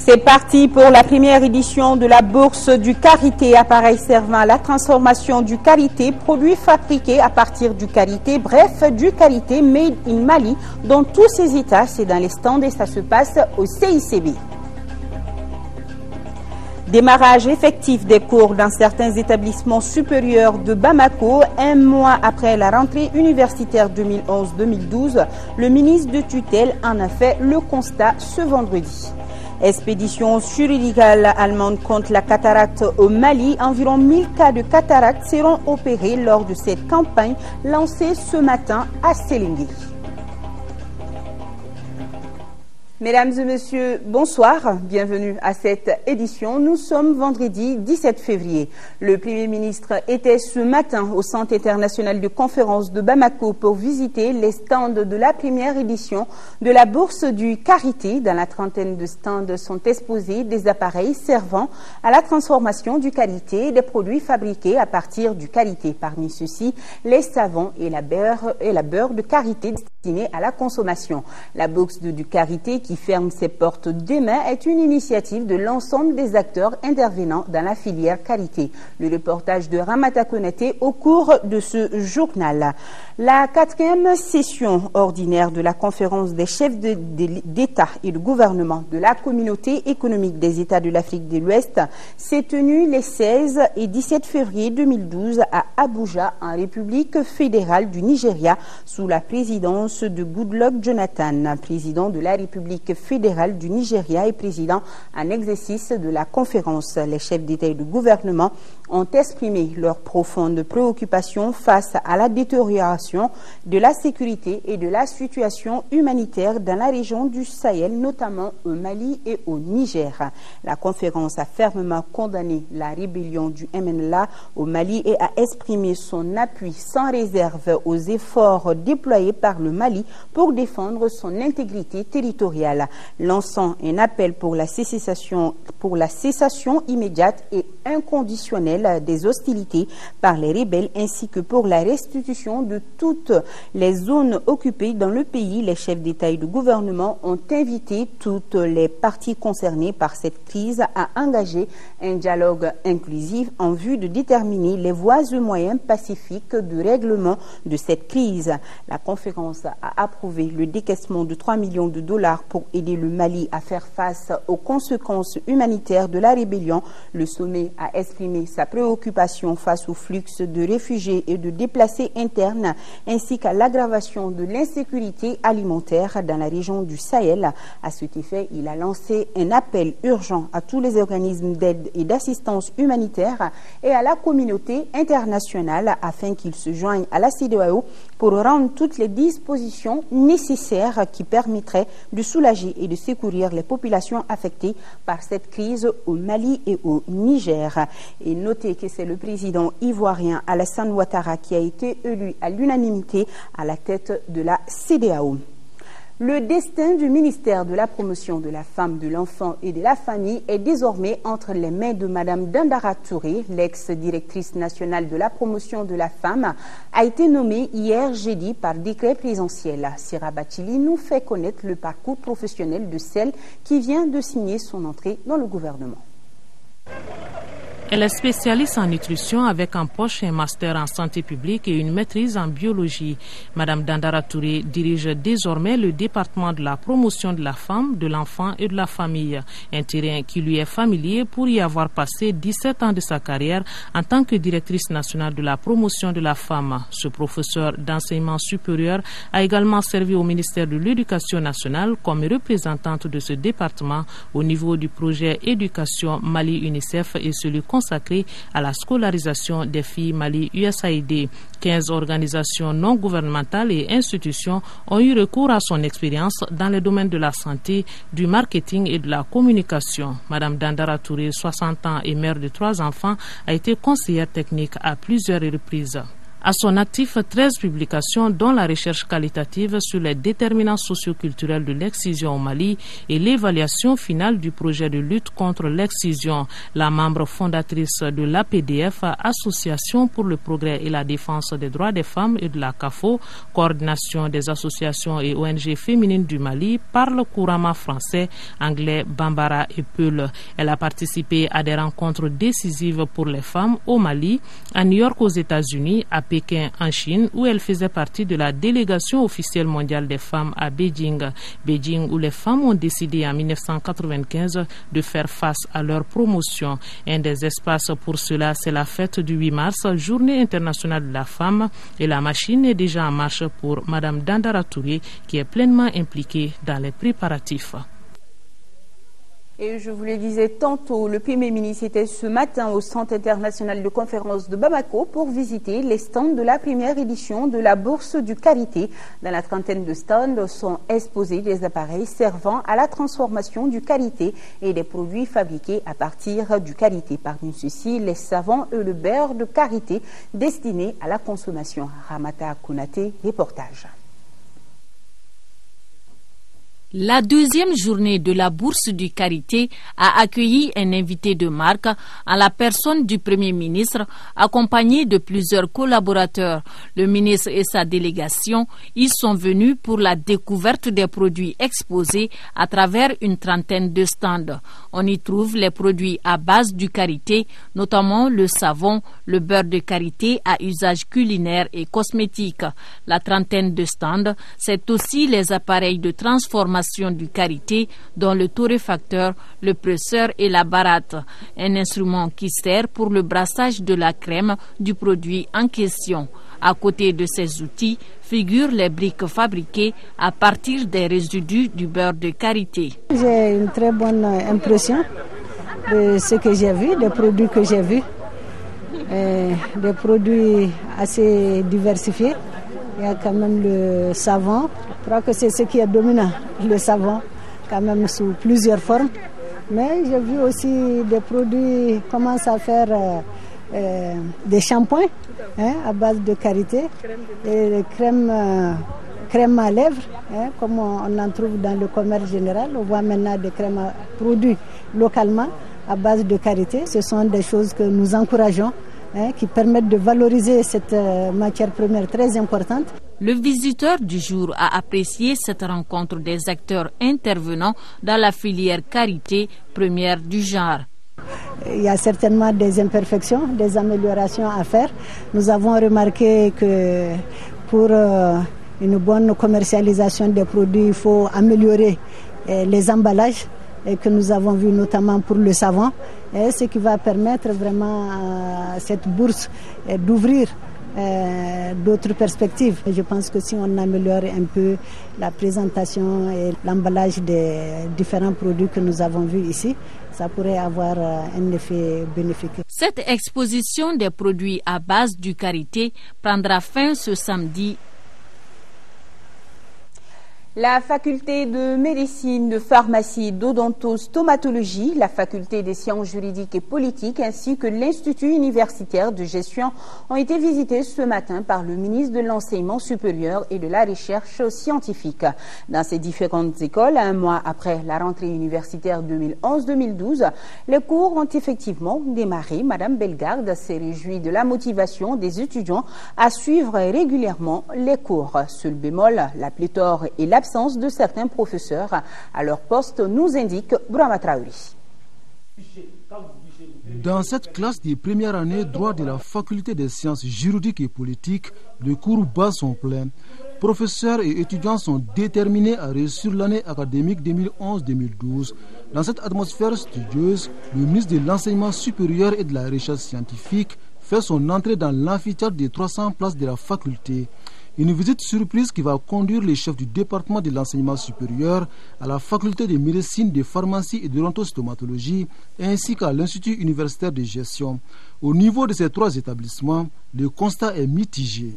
C'est parti pour la première édition de la bourse du karité, appareil servant à la transformation du karité, produits fabriqués à partir du karité, bref, du karité made in Mali, dans tous ses états. C'est dans les stands et ça se passe au CICB. Démarrage effectif des cours dans certains établissements supérieurs de Bamako. Un mois après la rentrée universitaire 2011-2012, le ministre de tutelle en a fait le constat ce vendredi. Expédition chirurgicale allemande contre la cataracte au Mali. Environ 1000 cas de cataracte seront opérés lors de cette campagne lancée ce matin à Sélingué. Mesdames et messieurs, bonsoir, bienvenue à cette édition. Nous sommes vendredi 17 février. Le Premier ministre était ce matin au Centre international de conférence de Bamako pour visiter les stands de la première édition de la bourse du karité. Dans la trentaine de stands sont exposés des appareils servant à la transformation du karité et des produits fabriqués à partir du karité. Parmi ceux-ci, les savons et la beurre de karité destinés à la consommation. La bourse du karité qui ferme ses portes demain est une initiative de l'ensemble des acteurs intervenant dans la filière karité. Le reportage de Ramata Konaté au cours de ce journal. La 4e session ordinaire de la conférence des chefs d'État et de gouvernement de la communauté économique des États de l'Afrique de l'Ouest s'est tenue les 16 et 17 février 2012 à Abuja, en République fédérale du Nigeria, sous la présidence de Goodluck Jonathan, président de la République fédérale du Nigeria et président en exercice de la conférence. Les chefs d'État et de gouvernement ont exprimé leurs profondes préoccupations face à la détérioration de la sécurité et de la situation humanitaire dans la région du Sahel, notamment au Mali et au Niger. La conférence a fermement condamné la rébellion du MNLA au Mali et a exprimé son appui sans réserve aux efforts déployés par le Mali pour défendre son intégrité territoriale, lançant un appel pour la cessation immédiate et inconditionnelle des hostilités par les rebelles ainsi que pour la restitution de toutes les zones occupées dans le pays. Les chefs d'État et de gouvernement ont invité toutes les parties concernées par cette crise à engager un dialogue inclusif en vue de déterminer les voies et moyens pacifiques de règlement de cette crise. La conférence a approuvé le décaissement de 3 millions de dollars pour aider le Mali à faire face aux conséquences humanitaires de la rébellion. Le sommet a exprimé sa préoccupation face au flux de réfugiés et de déplacés internes ainsi qu'à l'aggravation de l'insécurité alimentaire dans la région du Sahel. À cet effet, il a lancé un appel urgent à tous les organismes d'aide et d'assistance humanitaire et à la communauté internationale afin qu'ils se joignent à la CEDEAO pour rendre toutes les dispositions nécessaires qui permettraient de soulager et de secourir les populations affectées par cette crise au Mali et au Niger. Et notez que c'est le président ivoirien Alassane Ouattara qui a été élu à l'unanimité à la tête de la CEDEAO. Le destin du ministère de la Promotion de la Femme, de l'Enfant et de la Famille est désormais entre les mains de Mme Dandara Touré. L'ex-directrice nationale de la Promotion de la Femme a été nommée hier jeudi par décret présidentiel. Sira Bachili nous fait connaître le parcours professionnel de celle qui vient de signer son entrée dans le gouvernement. Elle est spécialiste en nutrition avec en poche un master en santé publique et une maîtrise en biologie. Madame Dandara Touré dirige désormais le département de la promotion de la femme, de l'enfant et de la famille. Un terrain qui lui est familier pour y avoir passé 17 ans de sa carrière en tant que directrice nationale de la promotion de la femme. Ce professeur d'enseignement supérieur a également servi au ministère de l'Éducation nationale comme représentante de ce département au niveau du projet Éducation Mali-UNICEF et celui consacré à la scolarisation des filles Mali-USAID. 15 organisations non gouvernementales et institutions ont eu recours à son expérience dans les domaines de la santé, du marketing et de la communication. Madame Dandara Touré, 60 ans et mère de 3 enfants, a été conseillère technique à plusieurs reprises. À son actif, 13 publications dont la recherche qualitative sur les déterminants socioculturels de l'excision au Mali et l'évaluation finale du projet de lutte contre l'excision. La membre fondatrice de l'APDF, Association pour le progrès et la défense des droits des femmes, et de la CAFO, Coordination des associations et ONG féminines du Mali, parle couramment français, anglais, bambara et peul. Elle a participé à des rencontres décisives pour les femmes au Mali, à New York aux États-Unis, à Pékin en Chine, où elle faisait partie de la délégation officielle mondiale des femmes à Beijing. Beijing, où les femmes ont décidé en 1995 de faire face à leur promotion. Un des espaces pour cela, c'est la fête du 8 mars, Journée internationale de la femme, et la machine est déjà en marche pour Madame Dandara Touré, qui est pleinement impliquée dans les préparatifs. Et je vous le disais tantôt, le Premier ministre était ce matin au Centre international de conférence de Bamako pour visiter les stands de la première édition de la Bourse du Karité. Dans la trentaine de stands sont exposés des appareils servant à la transformation du karité et des produits fabriqués à partir du karité. Parmi ceux-ci, les savons et le beurre de karité destinés à la consommation. Ramata Konaté, reportage. La deuxième journée de la Bourse du Karité a accueilli un invité de marque en la personne du Premier ministre, accompagné de plusieurs collaborateurs. Le ministre et sa délégation y sont venus pour la découverte des produits exposés à travers une trentaine de stands. On y trouve les produits à base du karité, notamment le savon, le beurre de karité à usage culinaire et cosmétique. La trentaine de stands, c'est aussi les appareils de transformation du karité, dont le torréfacteur, le presseur et la baratte, un instrument qui sert pour le brassage de la crème du produit en question. À côté de ces outils figurent les briques fabriquées à partir des résidus du beurre de karité. J'ai une très bonne impression de ce que j'ai vu, des produits que j'ai vus, des produits assez diversifiés. Il y a quand même le savon. Je crois que c'est ce qui est dominant, le savon, quand même sous plusieurs formes. Mais j'ai vu aussi des produits commencent à faire des shampoings à base de karité et des crèmes à lèvres, comme on en trouve dans le commerce général. On voit maintenant des crèmes produits localement à base de karité. Ce sont des choses que nous encourageons, qui permettent de valoriser cette matière première très importante. Le visiteur du jour a apprécié cette rencontre des acteurs intervenants dans la filière karité, première du genre. Il y a certainement des imperfections, des améliorations à faire. Nous avons remarqué que pour une bonne commercialisation des produits, il faut améliorer les emballages que nous avons vu notamment pour le savon, ce qui va permettre vraiment à cette bourse d'ouvrir d'autres perspectives. Je pense que si on améliore un peu la présentation et l'emballage des différents produits que nous avons vus ici, ça pourrait avoir un effet bénéfique. Cette exposition des produits à base du karité prendra fin ce samedi. La faculté de médecine, de pharmacie, d'odontostomatologie, la faculté des sciences juridiques et politiques ainsi que l'Institut universitaire de gestion ont été visités ce matin par le ministre de l'Enseignement supérieur et de la recherche scientifique. Dans ces différentes écoles, un mois après la rentrée universitaire 2011-2012, les cours ont effectivement démarré. Madame Bellegarde s'est réjouie de la motivation des étudiants à suivre régulièrement les cours. Seul bémol, la pléthore et l'absence de certains professeurs à leur poste, nous indique Brahma Traori. Dans cette classe de première année droit de la faculté des sciences juridiques et politiques, les cours bas sont pleins. Professeurs et étudiants sont déterminés à réussir l'année académique 2011-2012. Dans cette atmosphère studieuse, le ministre de l'Enseignement supérieur et de la recherche scientifique fait son entrée dans l'amphithéâtre des 300 places de la faculté. Une visite surprise qui va conduire les chefs du département de l'enseignement supérieur à la faculté de médecine, de pharmacie et d'odontostomatologie ainsi qu'à l'Institut universitaire de gestion. Au niveau de ces trois établissements, le constat est mitigé.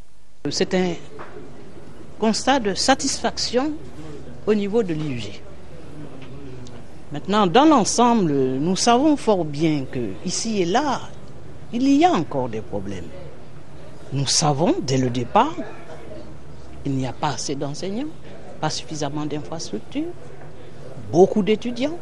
C'est un constat de satisfaction au niveau de l'IUG. Maintenant, dans l'ensemble, nous savons fort bien que ici et là, il y a encore des problèmes. Nous savons dès le départ, il n'y a pas assez d'enseignants, pas suffisamment d'infrastructures, beaucoup d'étudiants.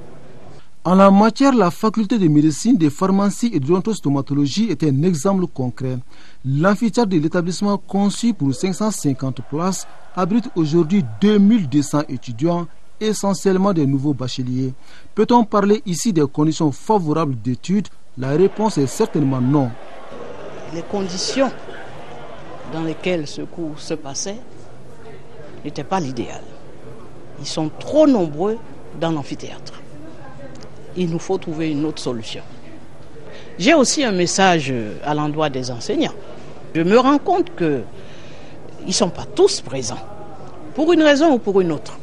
En la matière, la faculté de médecine, de pharmacie et d'odontostomatologie est un exemple concret. L'amphithéâtre de l'établissement conçu pour 550 places abrite aujourd'hui 2200 étudiants, essentiellement des nouveaux bacheliers. Peut-on parler ici des conditions favorables d'études? La réponse est certainement non. Les conditions dans lesquelles ce cours se passait n'étaient pas l'idéal. Ils sont trop nombreux dans l'amphithéâtre. Il nous faut trouver une autre solution. J'ai aussi un message à l'endroit des enseignants. Je me rends compte qu'ils ne sont pas tous présents, pour une raison ou pour une autre.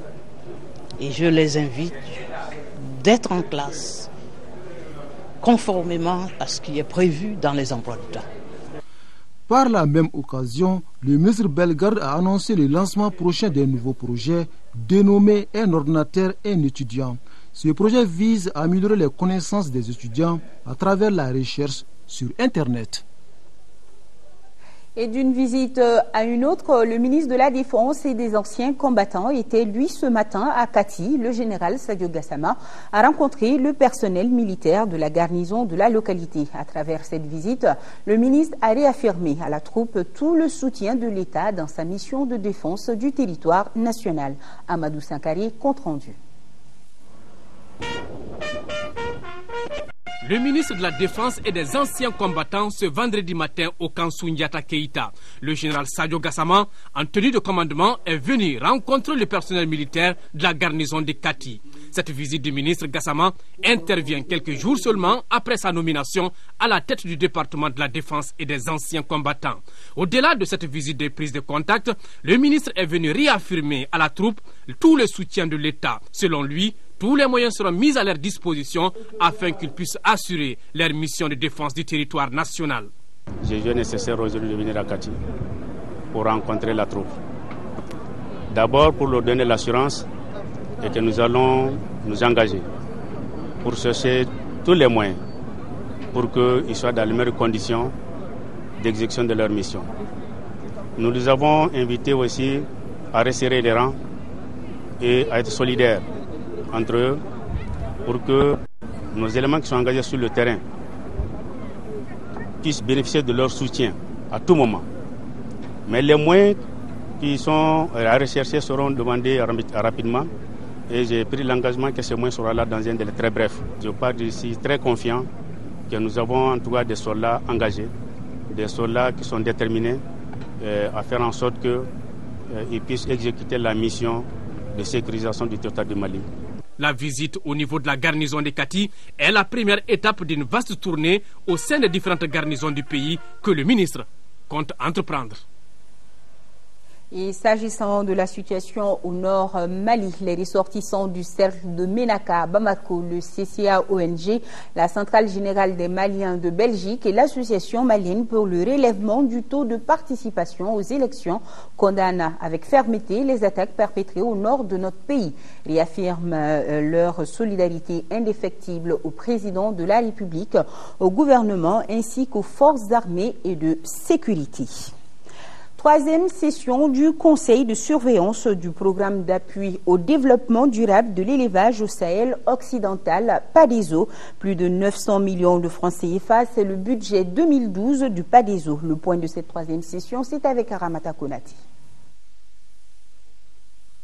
Et je les invite d'être en classe, conformément à ce qui est prévu dans les emplois du temps. Par la même occasion, le ministre Bellegarde a annoncé le lancement prochain d'un nouveau projet dénommé Un ordinateur, un étudiant. Ce projet vise à améliorer les connaissances des étudiants à travers la recherche sur Internet. Et d'une visite à une autre, le ministre de la Défense et des anciens combattants était, lui, ce matin à Kati. Le général Sadio Gassama a rencontré le personnel militaire de la garnison de la localité. À travers cette visite, le ministre a réaffirmé à la troupe tout le soutien de l'État dans sa mission de défense du territoire national. Amadou Sankari, compte rendu. Le ministre de la Défense et des anciens combattants ce vendredi matin au camp Soundiata Keïta. Le général Sadio Gassama, en tenue de commandement, est venu rencontrer le personnel militaire de la garnison de Kati. Cette visite du ministre Gassama intervient quelques jours seulement après sa nomination à la tête du département de la Défense et des anciens combattants. Au-delà de cette visite de prise de contact, le ministre est venu réaffirmer à la troupe tout le soutien de l'État. Selon lui, tous les moyens seront mis à leur disposition afin qu'ils puissent assurer leur mission de défense du territoire national. J'ai jugé nécessaire aujourd'hui de venir à Kati pour rencontrer la troupe. D'abord pour leur donner l'assurance et que nous allons nous engager pour chercher tous les moyens pour qu'ils soient dans les meilleures conditions d'exécution de leur mission. Nous les avons invités aussi à resserrer les rangs et à être solidaires entre eux pour que nos éléments qui sont engagés sur le terrain puissent bénéficier de leur soutien à tout moment. Mais les moyens qui sont à rechercher seront demandés rapidement et j'ai pris l'engagement que ces moyens seront là dans un délai très bref. Je pars d'ici très confiant que nous avons en tout cas des soldats engagés, des soldats qui sont déterminés à faire en sorte qu'ils puissent exécuter la mission de sécurisation du territoire du Mali. La visite au niveau de la garnison de Kati est la première étape d'une vaste tournée au sein des différentes garnisons du pays que le ministre compte entreprendre. Et s'agissant de la situation au nord Mali, les ressortissants du cercle de Ménaka à Bamako, le CCA-ONG, la Centrale Générale des Maliens de Belgique et l'Association malienne pour le relèvement du taux de participation aux élections condamnent avec fermeté les attaques perpétrées au nord de notre pays, réaffirment leur solidarité indéfectible au président de la République, au gouvernement ainsi qu'aux forces armées et de sécurité. Troisième session du Conseil de surveillance du programme d'appui au développement durable de l'élevage au Sahel occidental, PADESO. Plus de 900 millions de francs CFA, c'est le budget 2012 du PADESO. Le point de cette troisième session, c'est avec Aramata Konati.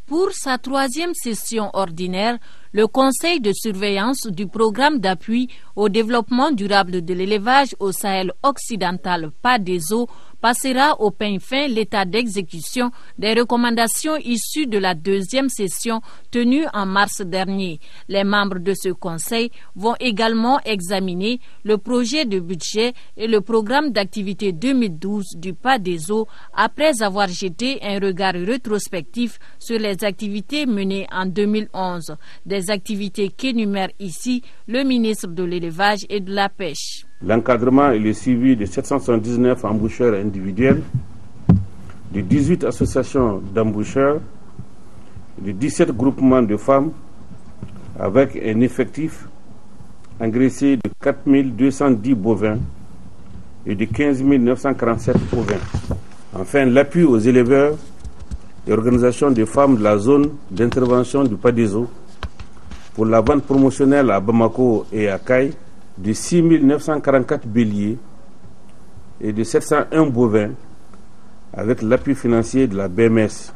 Pour sa troisième session ordinaire, le Conseil de surveillance du programme d'appui au développement durable de l'élevage au Sahel occidental, PADESO, passera au peigne fin l'état d'exécution des recommandations issues de la deuxième session tenue en mars dernier. Les membres de ce conseil vont également examiner le projet de budget et le programme d'activité 2012 du PADESO après avoir jeté un regard rétrospectif sur les activités menées en 2011. Des activités qu'énumère ici le ministre de l'Élevage et de la Pêche. L'encadrement et le suivi de 719 emboucheurs individuels, de 18 associations d'emboucheurs, de 17 groupements de femmes, avec un effectif engraissé de 4210 bovins et de 15 947 ovins. Enfin, l'appui aux éleveurs et organisations de femmes de la zone d'intervention du Padezo pour la vente promotionnelle à Bamako et à Kaï de 6 944 béliers et de 701 bovins avec l'appui financier de la BMS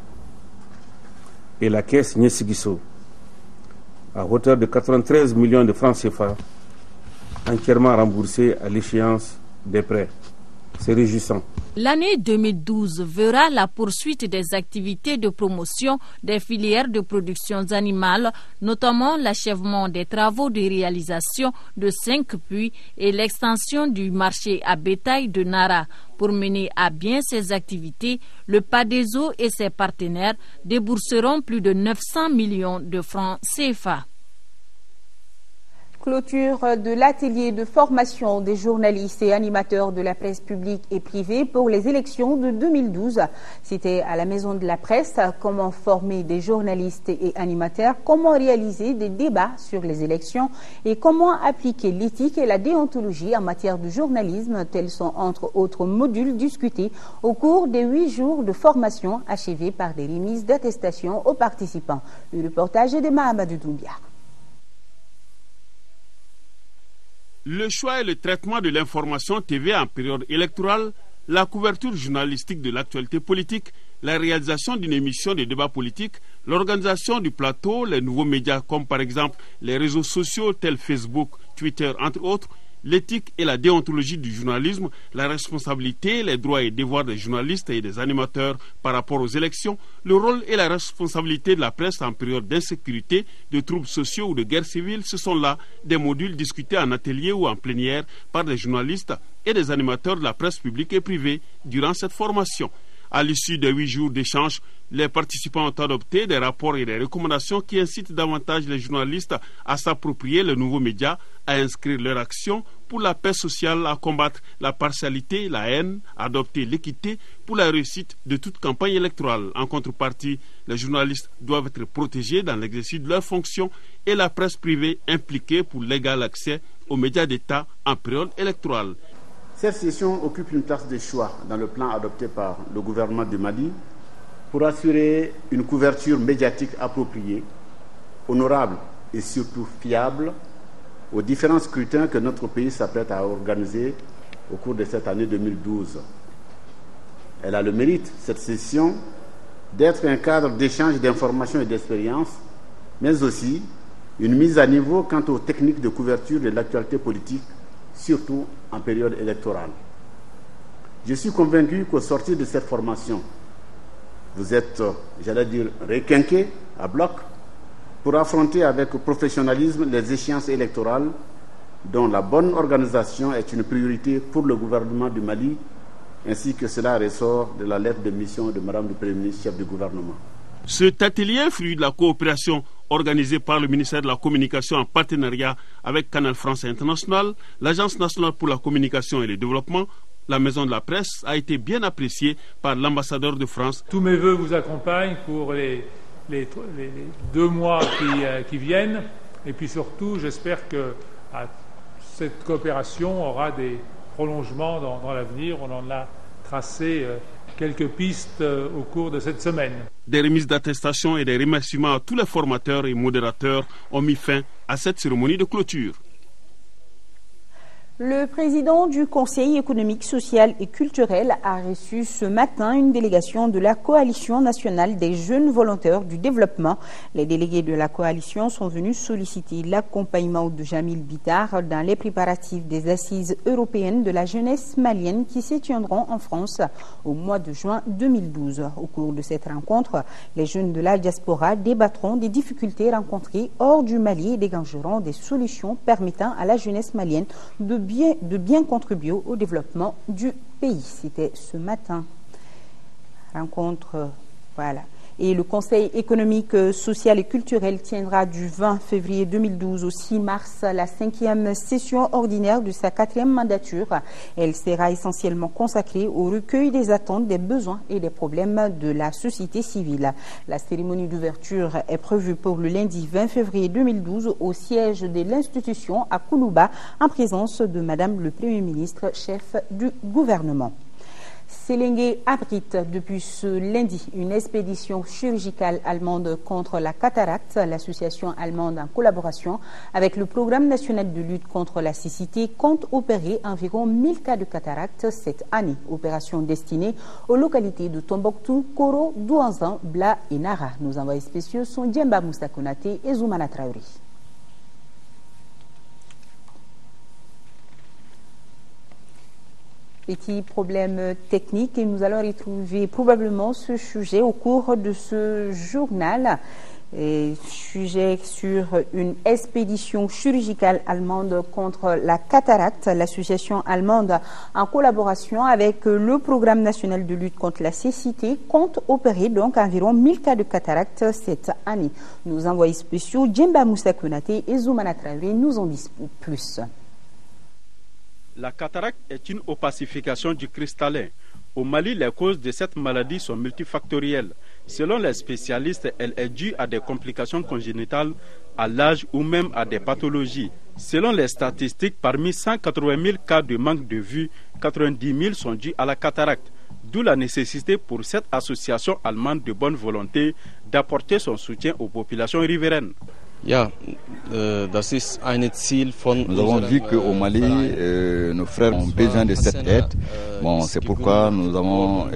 et la caisse Nyesigiso à hauteur de 93 millions de francs CFA entièrement remboursés à l'échéance des prêts. C'est réjouissant. L'année 2012 verra la poursuite des activités de promotion des filières de production animales, notamment l'achèvement des travaux de réalisation de 5 puits et l'extension du marché à bétail de Nara. Pour mener à bien ces activités, le Padezo et ses partenaires débourseront plus de 900 millions de francs CFA. Clôture de l'atelier de formation des journalistes et animateurs de la presse publique et privée pour les élections de 2012. C'était à la Maison de la Presse. Comment former des journalistes et animateurs, comment réaliser des débats sur les élections et comment appliquer l'éthique et la déontologie en matière de journalisme. Tels sont entre autres modules discutés au cours des 8 jours de formation achevés par des remises d'attestation aux participants. Le reportage est de Mahamadou Doumbia. Le choix et le traitement de l'information TV en période électorale, la couverture journalistique de l'actualité politique, la réalisation d'une émission de débat politique, l'organisation du plateau, les nouveaux médias comme par exemple les réseaux sociaux tels Facebook, Twitter, entre autres, l'éthique et la déontologie du journalisme, la responsabilité, les droits et devoirs des journalistes et des animateurs par rapport aux élections, le rôle et la responsabilité de la presse en période d'insécurité, de troubles sociaux ou de guerre civile, ce sont là des modules discutés en atelier ou en plénière par des journalistes et des animateurs de la presse publique et privée durant cette formation. À l'issue des 8 jours d'échange, les participants ont adopté des rapports et des recommandations qui incitent davantage les journalistes à s'approprier les nouveaux médias, à inscrire leur action pour la paix sociale, à combattre la partialité, la haine, à adopter l'équité pour la réussite de toute campagne électorale. En contrepartie, les journalistes doivent être protégés dans l'exercice de leurs fonctions et la presse privée impliquée pour l'égal accès aux médias d'État en période électorale. Cette session occupe une place de choix dans le plan adopté par le gouvernement du Mali pour assurer une couverture médiatique appropriée, honorable et surtout fiable aux différents scrutins que notre pays s'apprête à organiser au cours de cette année 2012. Elle a le mérite, cette session, d'être un cadre d'échange d'informations et d'expériences, mais aussi une mise à niveau quant aux techniques de couverture de l'actualité politique, surtout en période électorale. Je suis convaincu qu'au sortir de cette formation, vous êtes, j'allais dire, requinqués à bloc pour affronter avec professionnalisme les échéances électorales dont la bonne organisation est une priorité pour le gouvernement du Mali, ainsi que cela ressort de la lettre de mission de Madame le Premier ministre, chef du gouvernement. Cet atelier, fruit de la coopération organisée par le ministère de la Communication en partenariat avec Canal France International, l'Agence nationale pour la communication et le développement, la Maison de la Presse, a été bien appréciée par l'ambassadeur de France. Tous mes voeux vous accompagnent pour les 2 mois qui viennent, et puis surtout, j'espère que cette coopération aura des prolongements dans l'avenir. On en a tracé quelques pistes au cours de cette semaine. Des remises d'attestation et des remerciements à tous les formateurs et modérateurs ont mis fin à cette cérémonie de clôture. Le président du Conseil économique, social et culturel a reçu ce matin une délégation de la Coalition nationale des jeunes volontaires du développement. Les délégués de la coalition sont venus solliciter l'accompagnement de Jamil Bitar dans les préparatifs des assises européennes de la jeunesse malienne qui se tiendront en France au mois de juin 2012. Au cours de cette rencontre, les jeunes de la diaspora débattront des difficultés rencontrées hors du Mali et dégageront des solutions permettant à la jeunesse malienne de bien contribuer au développement du pays. C'était ce matin. Rencontre, voilà. Et le Conseil économique, social et culturel tiendra du 20 février 2012 au 6 mars la 5e session ordinaire de sa 4e mandature. Elle sera essentiellement consacrée au recueil des attentes, des besoins et des problèmes de la société civile. La cérémonie d'ouverture est prévue pour le lundi 20 février 2012 au siège de l'institution à Koulouba en présence de Madame le Premier ministre, chef du gouvernement. Séléngué abrite depuis ce lundi une expédition chirurgicale allemande contre la cataracte. L'association allemande, en collaboration avec le Programme national de lutte contre la cécité, compte opérer environ 1000 cas de cataracte cette année. Opération destinée aux localités de Tombouctou, Koro, Douanzan, Bla et Nara. Nos envoyés spéciaux sont Djemba Moussa Konaté et Zoumana Traoré. Petit problème technique et nous allons retrouver probablement ce sujet au cours de ce journal. Sujet sur une expédition chirurgicale allemande contre la cataracte. L'association allemande, en collaboration avec le Programme national de lutte contre la cécité, compte opérer donc environ 1000 cas de cataracte cette année. Nos envoyés spéciaux Djemba Moussa Konaté et Zoumana Traoré nous en disent plus. La cataracte est une opacification du cristallin. Au Mali, les causes de cette maladie sont multifactorielles. Selon les spécialistes, elle est due à des complications congénitales, à l'âge ou même à des pathologies. Selon les statistiques, parmi 180 000 cas de manque de vue, 90 000 sont dus à la cataracte. D'où la nécessité pour cette association allemande de bonne volonté d'apporter son soutien aux populations riveraines. Nous avons vu qu'au Mali, nos frères ont besoin de cette aide. C'est pourquoi nous avons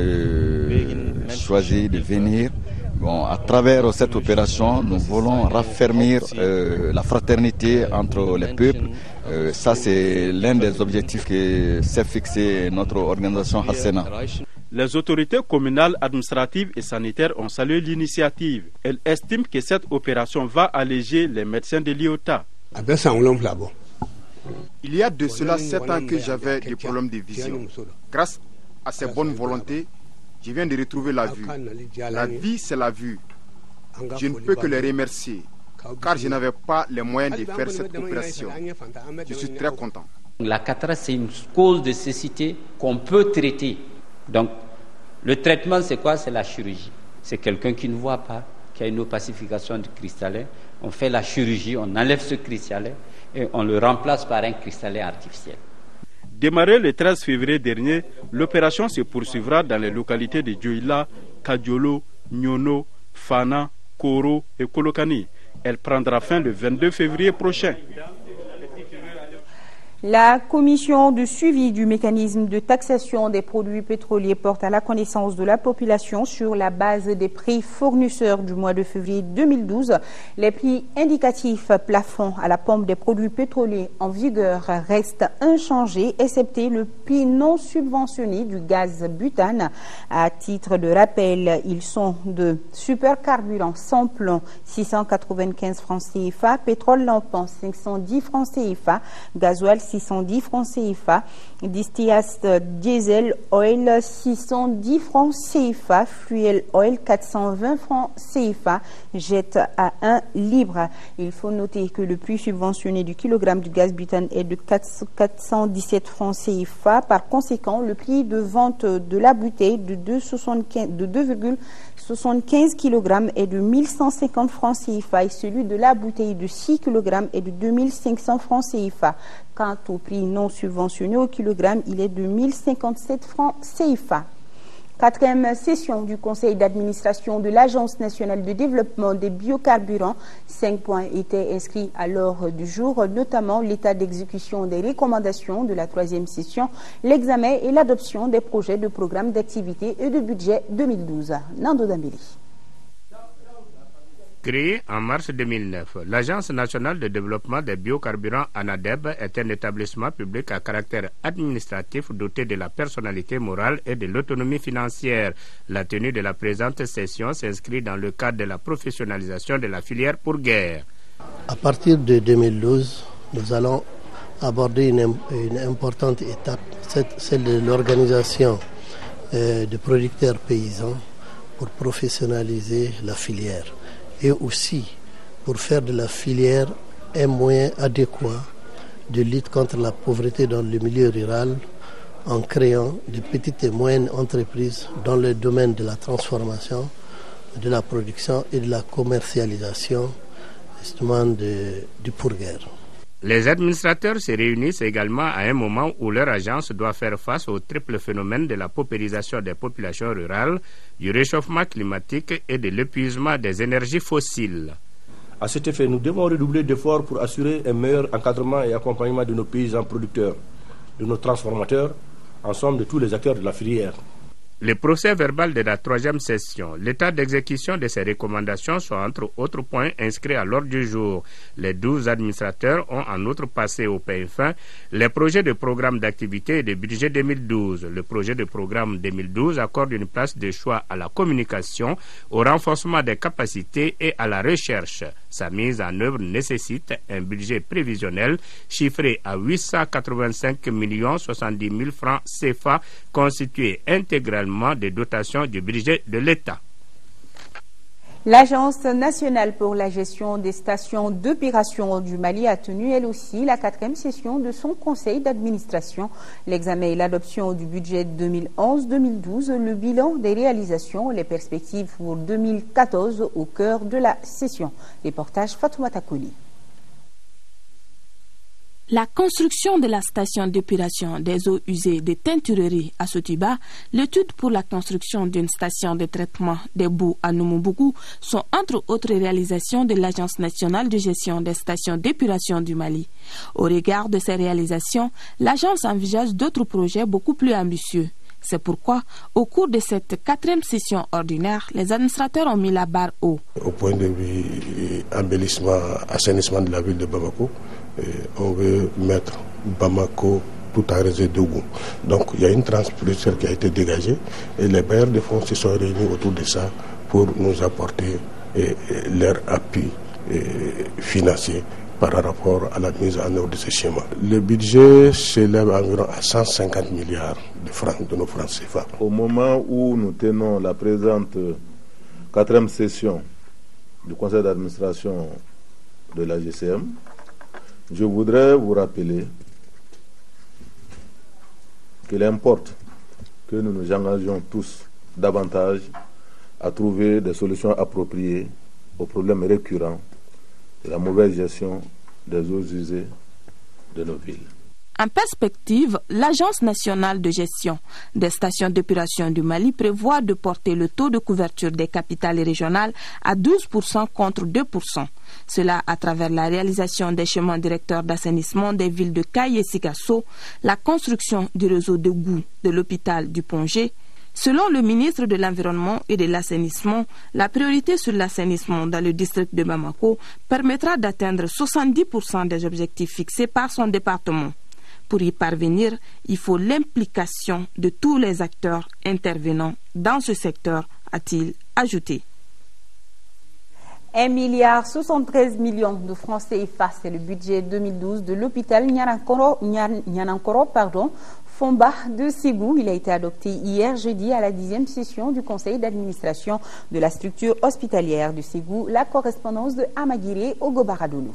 choisi de venir. À travers cette opération, nous voulons raffermir la fraternité entre les peuples. Ça, c'est l'un des objectifs que s'est fixé notre organisation Hassena. Les autorités communales, administratives et sanitaires ont salué l'initiative. Elles estiment que cette opération va alléger les médecins de l'IOTA. Il y a de cela 7 ans que j'avais des problèmes de vision. Grâce à ces bonnes volontés, je viens de retrouver la vue. La vie, c'est la vue. Je ne peux que les remercier, car je n'avais pas les moyens de faire cette opération. Je suis très content. La cataracte, c'est une cause de cécité qu'on peut traiter. Donc, le traitement, c'est quoi? C'est la chirurgie. C'est quelqu'un qui ne voit pas, qui a une opacification du cristallin. On fait la chirurgie, on enlève ce cristallin et on le remplace par un cristallin artificiel. Démarrée le 13 février dernier, l'opération se poursuivra dans les localités de Dioïla, Kadiolo, Nyono, Fana, Koro et Kolokani. Elle prendra fin le 22 février prochain. La commission de suivi du mécanisme de taxation des produits pétroliers porte à la connaissance de la population sur la base des prix fournisseurs du mois de février 2012. Les prix indicatifs plafond à la pompe des produits pétroliers en vigueur restent inchangés, excepté le prix non subventionné du gaz butane. À titre de rappel, ils sont de supercarburant sans plomb 695 francs CFA, pétrole lampant 510 francs CFA, gasoil 610 francs CFA, distillate diesel oil 610 francs CFA, fuel oil 420 francs CFA, jet à 1 libre. Il faut noter que le prix subventionné du kilogramme du gaz butane est de 417 francs CFA. Par conséquent, le prix de vente de la bouteille de 2,75 kg est de 1150 francs CFA et celui de la bouteille de 6 kg est de 2500 francs CFA. Quant au prix non subventionné au kilogramme, il est de 1057 francs CFA. 4e session du conseil d'administration de l'Agence nationale de développement des biocarburants. 5 points étaient inscrits à l'ordre du jour, notamment l'état d'exécution des recommandations de la 3e session, l'examen et l'adoption des projets de programme d'activité et de budget 2012. Nando Dambili. Créée en mars 2009, l'Agence nationale de développement des biocarburants ANADEB est un établissement public à caractère administratif doté de la personnalité morale et de l'autonomie financière. La tenue de la présente session s'inscrit dans le cadre de la professionnalisation de la filière pour guerre. À partir de 2012, nous allons aborder une importante étape, celle de l'organisation de producteurs paysans pour professionnaliser la filière et aussi pour faire de la filière un moyen adéquat de lutte contre la pauvreté dans le milieu rural en créant de petites et moyennes entreprises dans le domaine de la transformation, de la production et de la commercialisation justement du pourguère. Les administrateurs se réunissent également à un moment où leur agence doit faire face au triple phénomène de la paupérisation des populations rurales, du réchauffement climatique et de l'épuisement des énergies fossiles. À cet effet, nous devons redoubler d'efforts pour assurer un meilleur encadrement et accompagnement de nos paysans producteurs, de nos transformateurs, en somme de tous les acteurs de la filière. Le procès verbal de la 3e session, l'état d'exécution de ces recommandations sont entre autres points inscrits à l'ordre du jour. Les 12 administrateurs ont en outre passé au peigne fin les projets de programme d'activité et de budget 2012. Le projet de programme 2012 accorde une place de choix à la communication, au renforcement des capacités et à la recherche. Sa mise en œuvre nécessite un budget prévisionnel chiffré à 885 70 000 francs CFA, constitué intégralement des dotations du budget de l'État. L'Agence nationale pour la gestion des stations d'épuration du Mali a tenu elle aussi la 4e session de son conseil d'administration. L'examen et l'adoption du budget 2011-2012, le bilan des réalisations, les perspectives pour 2014 au cœur de la session. Reportage Fatoumata Koli. La construction de la station d'épuration des eaux usées de teinturerie à Sotiba, l'étude pour la construction d'une station de traitement des boues à Numumbugu sont entre autres réalisations de l'Agence nationale de gestion des stations d'épuration du Mali. Au regard de ces réalisations, l'agence envisage d'autres projets beaucoup plus ambitieux. C'est pourquoi, au cours de cette 4e session ordinaire, les administrateurs ont mis la barre haut. Au point de vue embellissement, assainissement de la ville de Bamako, on veut mettre Bamako tout à réseau d'Ougou. Donc il y a une tranche qui a été dégagée et les bailleurs de fonds se sont réunis autour de ça pour nous apporter leur appui financier par rapport à la mise en œuvre de ce schéma. Le budget s'élève environ à 150 milliards de francs, de nos francs CFA. Au moment où nous tenons la présente 4e session du conseil d'administration de la GCM, je voudrais vous rappeler qu'il importe que nous nous engagions tous davantage à trouver des solutions appropriées aux problèmes récurrents de la mauvaise gestion des eaux usées de nos villes. En perspective, l'Agence nationale de gestion des stations d'épuration du Mali prévoit de porter le taux de couverture des capitales régionales à 12% contre 2%. Cela à travers la réalisation des chemins directeurs d'assainissement des villes de Kaye et Sikasso, la construction du réseau d'égouts de l'hôpital du Pongé. Selon le ministre de l'Environnement et de l'Assainissement, la priorité sur l'assainissement dans le district de Bamako permettra d'atteindre 70% des objectifs fixés par son département. Pour y parvenir, il faut l'implication de tous les acteurs intervenant dans ce secteur, a-t-il ajouté. 1,73 milliard de francs CFA, c'est le budget 2012 de l'hôpital Nianankoro, Fomba de Ségou. Il a été adopté hier jeudi à la 10e session du conseil d'administration de la structure hospitalière de Ségou. La correspondance de Amagiré Ogobaradolo.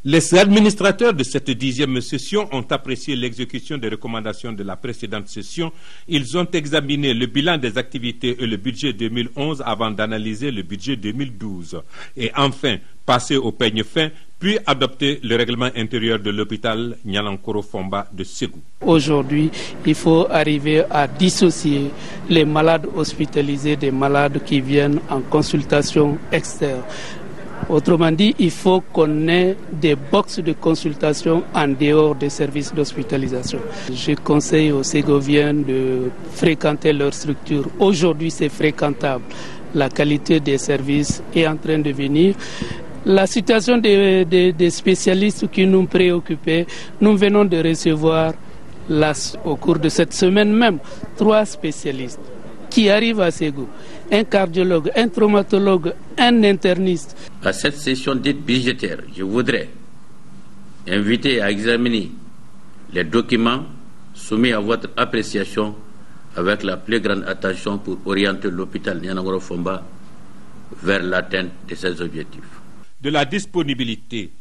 Les administrateurs de cette 10e session ont apprécié l'exécution des recommandations de la précédente session. Ils ont examiné le bilan des activités et le budget 2011 avant d'analyser le budget 2012. Et enfin, passer au peigne fin, puis adopter le règlement intérieur de l'hôpital Nianankoro Fomba de Ségou. Aujourd'hui, il faut arriver à dissocier les malades hospitalisés des malades qui viennent en consultation externe. Autrement dit, il faut qu'on ait des boxes de consultation en dehors des services d'hospitalisation. Je conseille aux Ségoviens de fréquenter leur structure. Aujourd'hui, c'est fréquentable. La qualité des services est en train de venir. La situation des spécialistes qui nous préoccupaient, nous venons de recevoir au cours de cette semaine même 3 spécialistes qui arrivent à Ségou. Un cardiologue, un traumatologue, un interniste. À cette session dite budgétaire, je voudrais inviter à examiner les documents soumis à votre appréciation avec la plus grande attention pour orienter l'hôpital Nianangoro Fomba vers l'atteinte de ses objectifs. De la disponibilité,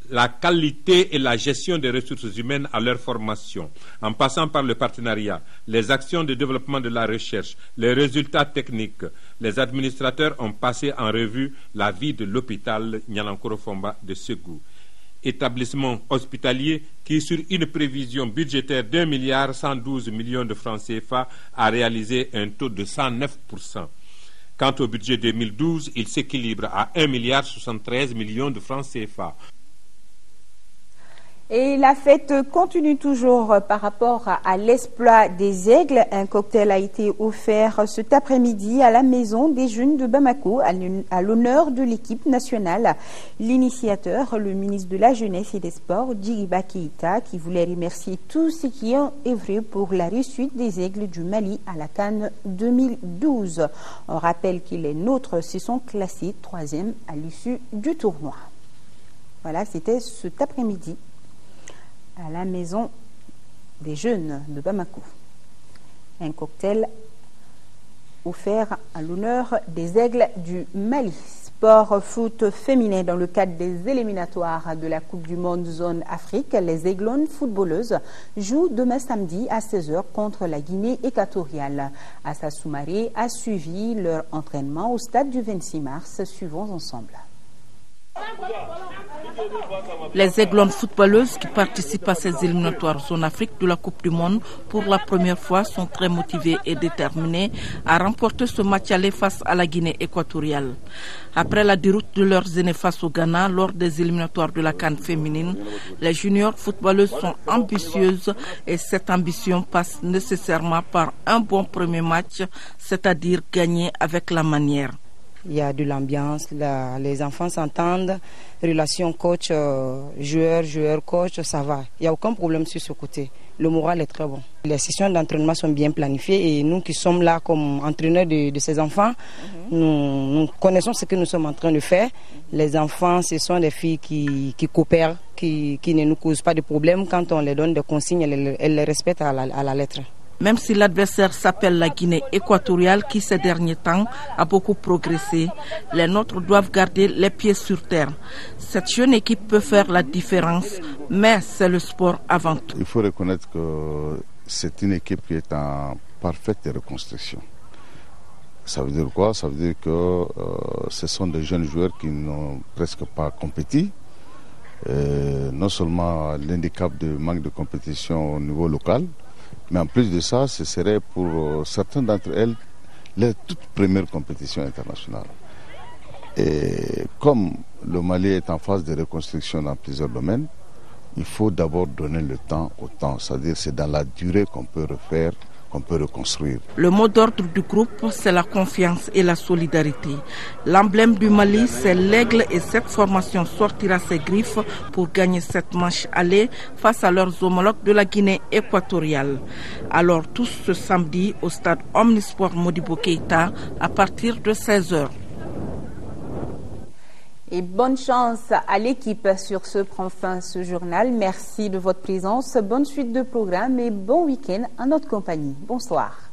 la qualité et la gestion des ressources humaines à leur formation, en passant par le partenariat, les actions de développement de la recherche, les résultats techniques, les administrateurs ont passé en revue la vie de l'hôpital Nianangoro Fomba de Ségou. Établissement hospitalier qui, sur une prévision budgétaire d'1,112 milliard de francs CFA, a réalisé un taux de 109%. Quant au budget 2012, il s'équilibre à 1,073 milliard de francs CFA. Et la fête continue toujours par rapport à l'exploit des aigles. Un cocktail a été offert cet après-midi à la Maison des Jeunes de Bamako à l'honneur de l'équipe nationale. L'initiateur, le ministre de la Jeunesse et des Sports, Djiriba Keïta, qui voulait remercier tous ceux qui ont œuvré pour la réussite des aigles du Mali à la CAN 2012. On rappelle que les nôtres se sont classés 3e à l'issue du tournoi. Voilà, c'était cet après-midi à la Maison des Jeunes de Bamako. Un cocktail offert à l'honneur des aigles du Mali. Sport foot féminin dans le cadre des éliminatoires de la Coupe du Monde Zone Afrique. Les Aiglons footballeuses jouent demain samedi à 16h contre la Guinée équatoriale. Assa Soumaré a suivi leur entraînement au stade du 26 mars. Suivons ensemble. Les Aiglons footballeuses qui participent à ces éliminatoires zone Afrique de la Coupe du Monde pour la première fois sont très motivées et déterminées à remporter ce match aller face à la Guinée équatoriale. Après la déroute de leurs aînés face au Ghana lors des éliminatoires de la CAN féminine, les juniors footballeuses sont ambitieuses et cette ambition passe nécessairement par un bon premier match, c'est-à-dire gagner avec la manière. Il y a de l'ambiance, les enfants s'entendent, relation coach-joueur, joueur-coach, ça va. Il n'y a aucun problème sur ce côté. Le moral est très bon. Les sessions d'entraînement sont bien planifiées et nous qui sommes là comme entraîneurs de ces enfants, nous connaissons ce que nous sommes en train de faire. Les enfants, ce sont des filles qui coopèrent, qui ne nous causent pas de problème. Quand on les donne des consignes, elles les respectent à la lettre. Même si l'adversaire s'appelle la Guinée équatoriale qui ces derniers temps a beaucoup progressé, les nôtres doivent garder les pieds sur terre. Cette jeune équipe peut faire la différence, mais c'est le sport avant tout. Il faut reconnaître que c'est une équipe qui est en parfaite reconstruction. Ça veut dire quoi? Ça veut dire que ce sont des jeunes joueurs qui n'ont presque pas compétit. Non seulement l'handicap de manque de compétition au niveau local, mais en plus de ça, ce serait pour certains d'entre elles leur toute première compétition internationale. Et comme le Mali est en phase de reconstruction dans plusieurs domaines, il faut d'abord donner le temps au temps. C'est-à-dire c'est dans la durée qu'on peut refaire, qu'on peut reconstruire. Le mot d'ordre du groupe, c'est la confiance et la solidarité. L'emblème du Mali, c'est l'aigle et cette formation sortira ses griffes pour gagner cette manche aller face à leurs homologues de la Guinée équatoriale. Alors tous ce samedi au stade Omnisport Modibo Keïta à partir de 16h. Et bonne chance à l'équipe. Sur ce prend fin ce journal. Merci de votre présence. Bonne suite de programme et bon week-end en notre compagnie. Bonsoir.